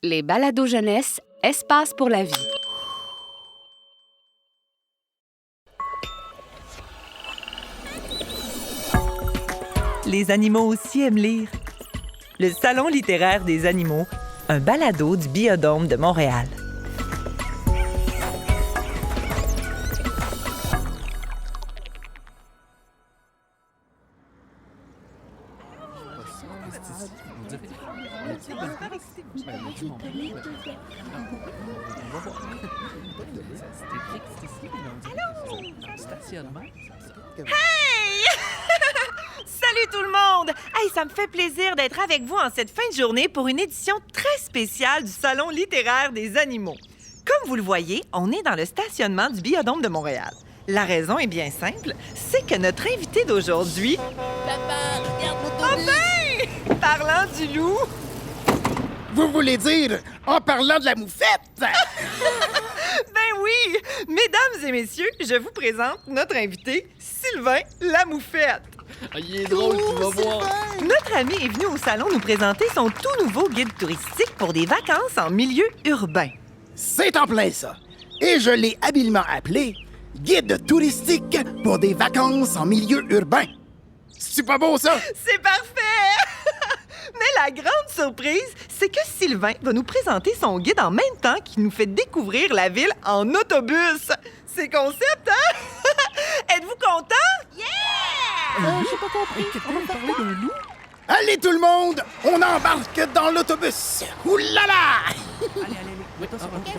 Les balados jeunesse, espace pour la vie. Les animaux aussi aiment lire. Le Salon littéraire des animaux, un balado du Biodôme de Montréal. Hey! Salut tout le monde! Hey, ça me fait plaisir d'être avec vous en cette fin de journée pour une édition très spéciale du Salon littéraire des animaux. Comme vous le voyez, on est dans le stationnement du Biodôme de Montréal. La raison est bien simple, c'est que notre invité d'aujourd'hui... Papa, regarde l'autobus! Enfin! Parlant du loup... Vous voulez dire en parlant de la moufette? Ben oui! Mesdames et messieurs, je vous présente notre invité, Sylvain Lamoufette. Il est drôle, tu vas voir. Notre ami est venu au salon nous présenter son tout nouveau guide touristique pour des vacances en milieu urbain. C'est en plein ça. Et je l'ai habilement appelé Guide touristique pour des vacances en milieu urbain. C'est pas beau, ça? C'est parfait! Mais la grande surprise, c'est que Sylvain va nous présenter son guide en même temps qu'il nous fait découvrir la ville en autobus. C'est concept, hein? Êtes-vous content? Yeah! J'ai pas compris. On va faire quoi? Allez, tout le monde, on embarque dans l'autobus. Ouh là là!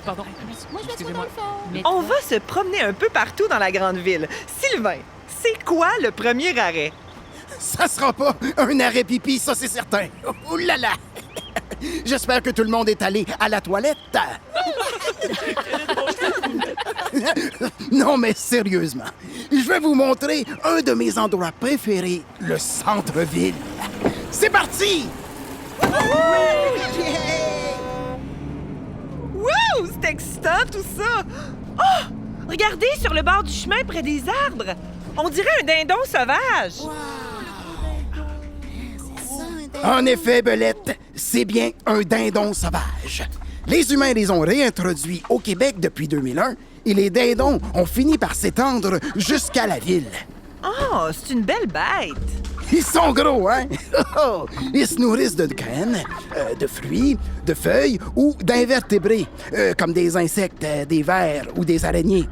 Pardon. Moi, je vais être dans le fond. On va se promener un peu partout dans la grande ville. Sylvain, c'est quoi le premier arrêt? Ça sera pas un arrêt pipi, ça c'est certain. Ouh là là! J'espère que tout le monde est allé à la toilette. Non, mais sérieusement, je vais vous montrer un de mes endroits préférés, le centre-ville. C'est parti! Wouh! C'est excitant tout ça! Oh! Regardez sur le bord du chemin près des arbres! On dirait un dindon sauvage! En effet, Belette, c'est bien un dindon sauvage. Les humains les ont réintroduits au Québec depuis 2001 et les dindons ont fini par s'étendre jusqu'à la ville. Oh, c'est une belle bête! Ils sont gros, hein? Ils se nourrissent de graines, de fruits, de feuilles ou d'invertébrés, comme des insectes, des vers ou des araignées.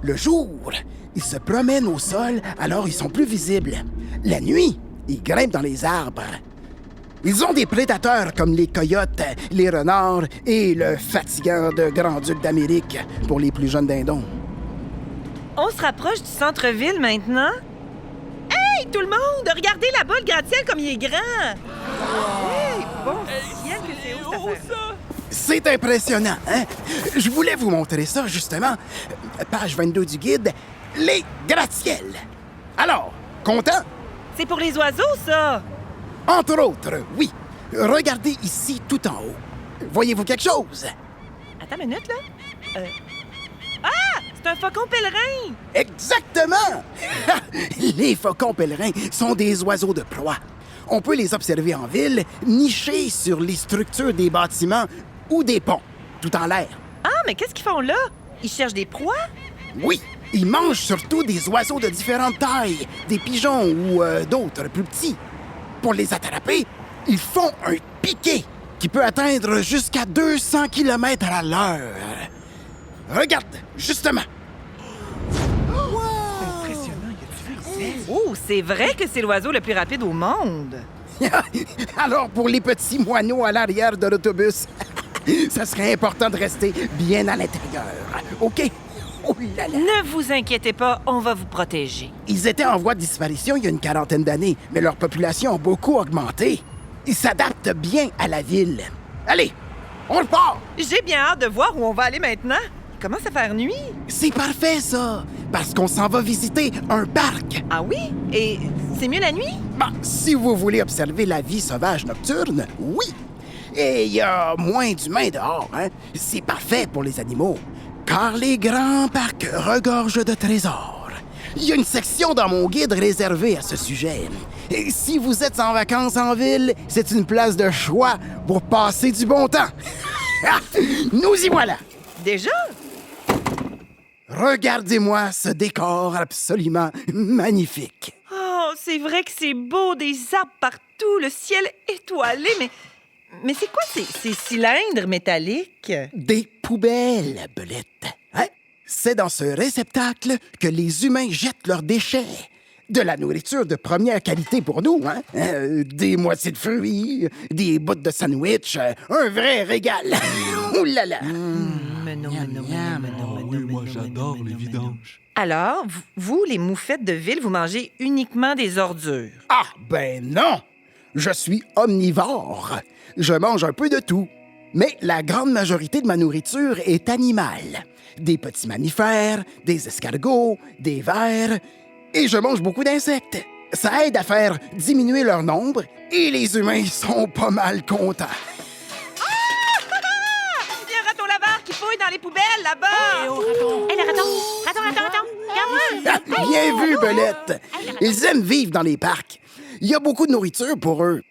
Le jour, ils se promènent au sol, alors ils sont plus visibles. La nuit, ils grimpent dans les arbres. Ils ont des prédateurs comme les coyotes, les renards et le fatigant de Grand-Duc d'Amérique pour les plus jeunes dindons. On se rapproche du centre-ville maintenant? Hey, tout le monde! Regardez là-bas le gratte-ciel comme il est grand! Hey, bon ciel que c'est haut, cette affaire. C'est impressionnant, hein? Je voulais vous montrer ça, justement. Page 22 du guide, les gratte-ciels. Alors, content? C'est pour les oiseaux, ça! Entre autres, oui. Regardez ici tout en haut. Voyez-vous quelque chose? Attends une minute, là. Ah! C'est un faucon pèlerin! Exactement! Les faucons pèlerins sont des oiseaux de proie. On peut les observer en ville, nichés sur les structures des bâtiments ou des ponts, tout en l'air. Ah, mais qu'est-ce qu'ils font là? Ils cherchent des proies? Oui, ils mangent surtout des oiseaux de différentes tailles, des pigeons ou d'autres plus petits. Pour les attraper, ils font un piqué qui peut atteindre jusqu'à 200 km à l'heure. Regarde, justement. Oh, c'est vrai que c'est l'oiseau le plus rapide au monde! Alors, pour les petits moineaux à l'arrière de l'autobus, ça serait important de rester bien à l'intérieur. OK? Oh là là. Ne vous inquiétez pas, on va vous protéger. Ils étaient en voie de disparition il y a une quarantaine d'années, mais leur population a beaucoup augmenté. Ils s'adaptent bien à la ville. Allez, on repart! J'ai bien hâte de voir où on va aller maintenant. Il commence à faire nuit. C'est parfait, ça! Parce qu'on s'en va visiter un parc. Ah oui? Et c'est mieux la nuit? Bon, si vous voulez observer la vie sauvage nocturne, oui. Et il y a moins d'humains dehors, hein? C'est parfait pour les animaux. Car les grands parcs regorgent de trésors. Il y a une section dans mon guide réservée à ce sujet. Et si vous êtes en vacances en ville, c'est une place de choix pour passer du bon temps. Nous y voilà! Déjà? Regardez-moi ce décor absolument magnifique. Oh, c'est vrai que c'est beau, des arbres partout, le ciel étoilé, mais c'est quoi ces cylindres métalliques? Des poubelles, Belette. Hein? C'est dans ce réceptacle que les humains jettent leurs déchets. De la nourriture de première qualité pour nous, hein? Des moitiés de fruits, des bouts de sandwich, un vrai régal. Ouh là là! Mais non, mais non, mais non, mais non, mais non, Oui, mais moi non, j'adore mais non, les mais non. vidanges. Alors, vous, les moufettes de ville, vous mangez uniquement des ordures. Ah, ben non! Je suis omnivore. Je mange un peu de tout. Mais la grande majorité de ma nourriture est animale. Des petits mammifères, des escargots, des vers... Et je mange beaucoup d'insectes. Ça aide à faire diminuer leur nombre et les humains sont pas mal contents. Il y a un raton laveur qui fouille dans les poubelles, là-bas! Hé, le raton! Raton! Regarde-moi! Bien vu, Belette. Ils aiment vivre dans les parcs. Il y a beaucoup de nourriture pour eux.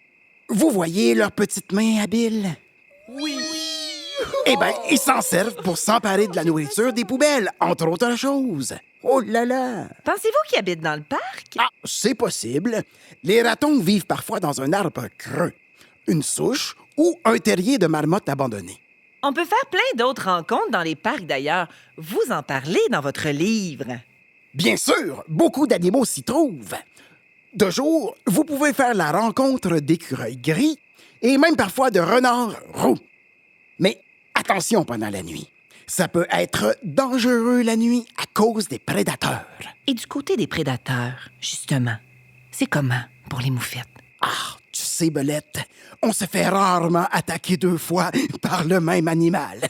Vous voyez leurs petites mains habiles? Oui. Eh bien, ils s'en servent pour s'emparer de la nourriture des poubelles, entre autres choses. Oh là là! Pensez-vous qu'ils habitent dans le parc? Ah, c'est possible. Les ratons vivent parfois dans un arbre creux, une souche ou un terrier de marmotte abandonné. On peut faire plein d'autres rencontres dans les parcs, d'ailleurs. Vous en parlez dans votre livre. Bien sûr, beaucoup d'animaux s'y trouvent. De jour, vous pouvez faire la rencontre d'écureuils gris et même parfois de renards roux. Mais attention pendant la nuit. Ça peut être dangereux la nuit à cause des prédateurs. Et du côté des prédateurs, justement, c'est comment pour les moufettes? Ah, tu sais, Belette, on se fait rarement attaquer 2 fois par le même animal.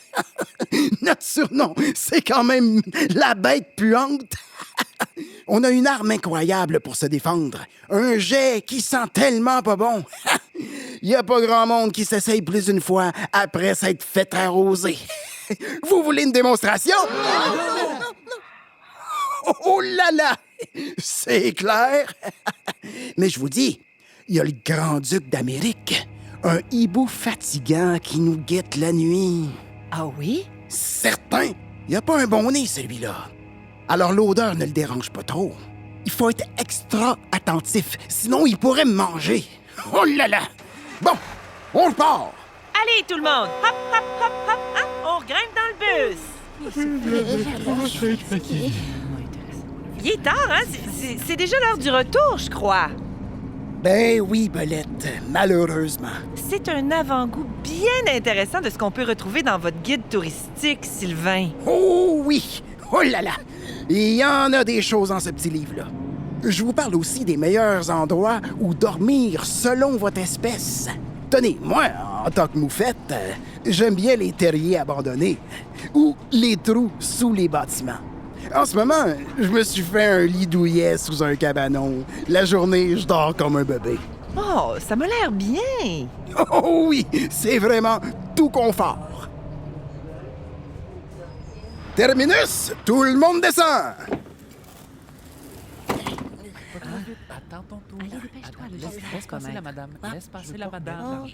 Notre surnom, c'est quand même la bête puante. On a une arme incroyable pour se défendre. Un jet qui sent tellement pas bon. Il n'y a pas grand monde qui s'essaye plus d'une fois après s'être fait arroser. Vous voulez une démonstration? Oh là là! C'est clair! Mais je vous dis, il y a le grand-duc d'Amérique, un hibou fatigant qui nous guette la nuit. Ah oui? Certain! Il n'y a pas un bon nez, celui-là. Alors l'odeur ne le dérange pas trop. Il faut être extra attentif, sinon il pourrait me manger. Oh là là! Bon, on repart! Allez, tout le monde! Hop, hop, hop, hop! Hein? On grimpe dans le bus! Il est tard, hein? C'est déjà l'heure du retour, je crois. Ben oui, Belette, malheureusement. C'est un avant-goût bien intéressant de ce qu'on peut retrouver dans votre guide touristique, Sylvain. Oh oui! Oh là là! Il y en a des choses dans ce petit livre-là. Je vous parle aussi des meilleurs endroits où dormir selon votre espèce. Tenez, moi, en tant que moufette, j'aime bien les terriers abandonnés ou les trous sous les bâtiments. En ce moment, je me suis fait un lit douillet sous un cabanon. La journée, je dors comme un bébé. Oh, ça m'a l'air bien! Oh oui, c'est vraiment tout confort. Terminus, tout le monde descend. Attends ton tour. Laisse passer la madame. Laisse passer la madame.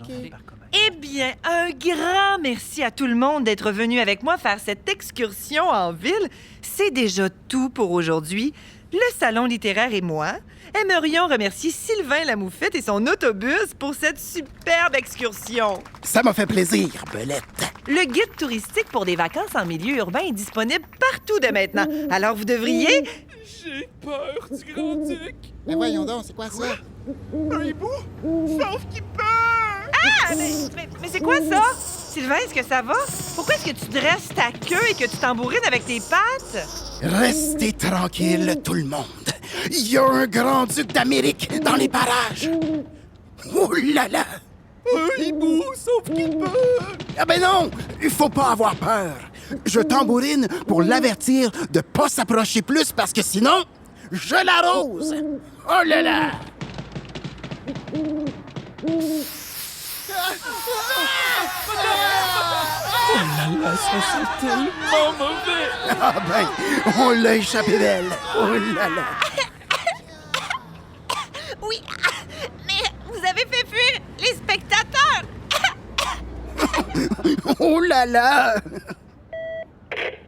Eh bien, un grand merci à tout le monde d'être venu avec moi faire cette excursion en ville. C'est déjà tout pour aujourd'hui. Le Salon littéraire et moi aimerions remercier Sylvain la Moufette et son autobus pour cette superbe excursion. Ça m'a fait plaisir, Belette. Le guide touristique pour des vacances en milieu urbain est disponible partout dès maintenant. Alors vous devriez... J'ai peur du grand-duc. Mais voyons donc, c'est quoi ça? Un hibou? Sauf qu'il peur! Ah! Mais c'est quoi ça? Sylvain, est-ce que ça va? Pourquoi est-ce que tu dresses ta queue et que tu t'embourrines avec tes pattes? Restez tranquille, tout le monde. Il y a un grand-duc d'Amérique dans les parages. Oh là là! Un hibou, sauf qu'il peur! Ah ben non! Il faut pas avoir peur. Je tambourine pour l'avertir de pas s'approcher plus parce que sinon, je l'arrose. Oh là là! Ça sent tellement mauvais! Ah ben, on l'a échappé belle. Oh là là! Oui, mais vous avez fait fuir les spectateurs! Oh là là!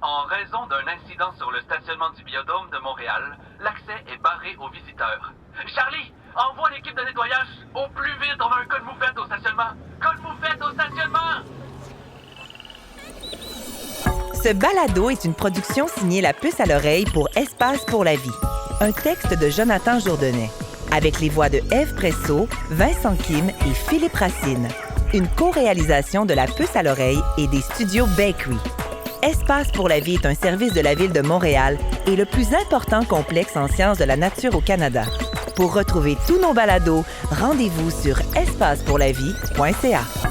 En raison d'un incident sur le stationnement du Biodôme de Montréal, l'accès est barré aux visiteurs. Charlie, envoie l'équipe de nettoyage au plus vite. On a un code moufette au stationnement. Code moufette au stationnement! Ce balado est une production signée La Puce à l'oreille pour Espace pour la vie. Un texte de Jonathan Jourdain, avec les voix de Ève Presso, Vincent Kim et Philippe Racine. Une co-réalisation de La Puce à l'oreille et des studios Bakery. Espace pour la vie est un service de la Ville de Montréal et le plus important complexe en sciences de la nature au Canada. Pour retrouver tous nos balados, rendez-vous sur espacepourlavie.ca.